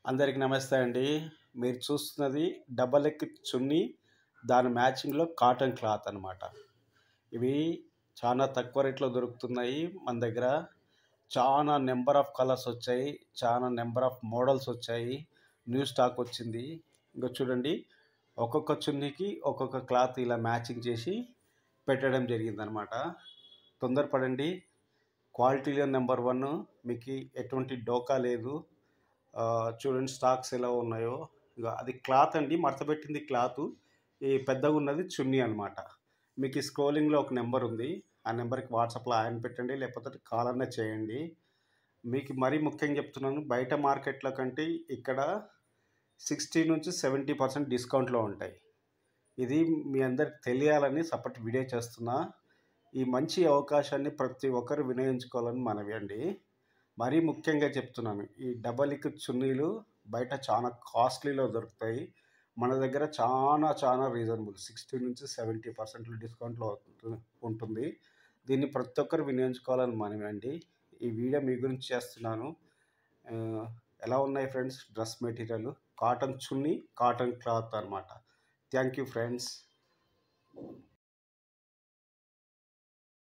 అందరికి నమస్తే అండి. మీరు చూస్తున్నది డబల్ ఎక్ చున్నీ, దాని మ్యాచింగ్‌లో కాటన్ క్లాత్ అనమాట. ఇవి చాలా తక్కువ రేట్‌లో దొరుకుతున్నాయి మన దగ్గర. చానా నంబర్ ఆఫ్ కలర్స్ వచ్చాయి. చానా నంబర్ ఆఫ్ మోడల్స్ వచ్చాయి. న్యూ స్టాక్ వచ్చింది. ఇంగో చూడండి, ఒక్కొక్క చున్నీకి ఒక్కొక్క క్లాత్ ఇలా మ్యాచింగ్ చేసి పెట్టడం జరిగిందనమాట. తొందరపడండి. క్వాలిటీలో నంబర్ 1. మీకు ఎటువంటి డోకా లేదు. చూడండి స్టాక్స్ ఎలా ఉన్నాయో. ఇగ అది క్లాత్ అండి. మడతబెట్టింది క్లాతు. ఈ పెద్దగున్నది చున్నీ అనమాట. మీకు ఈ స్క్రోలింగ్‌లో ఒక నెంబర్ ఉంది. ఆ నెంబర్‌కి వాట్సాప్‌లో హాయ్ అని పెట్టండి. లేకపోతే కాల్ అన్నా చేయండి. మీకు మరీ ముఖ్యంగా చెప్తున్నాను, బయట మార్కెట్‌ల కంటే ఇక్కడ 60-70% డిస్కౌంట్‌లో ఉంటాయి. ఇది మీ అందరికి తెలియాలని సపరేట్ వీడియో చేస్తున్నా. ఈ మంచి అవకాశాన్ని ప్రతి ఒక్కరు వినియోగించుకోవాలని మనవి అండి. మరీ ముఖ్యంగా చెప్తున్నాను, ఈ డబల్ ఎక్ చున్నీలు బయట చాలా కాస్ట్‌లీలో దొరుకుతాయి. మన దగ్గర చాలా రీజనబుల్ 60-70% డిస్కౌంట్‌లో ఉంటుంది. దీన్ని ప్రతి ఒక్కరు వినియోగించుకోవాలని మనవి అండి. ఈ వీడియో మీ గురించి చేస్తున్నాను. ఆహ్, ఎలా ఉన్నాయి ఫ్రెండ్స్ డ్రెస్ మెటీరియల్? కాటన్ చున్నీ, కాటన్ క్లాత్ అనమాట. Thank you friends.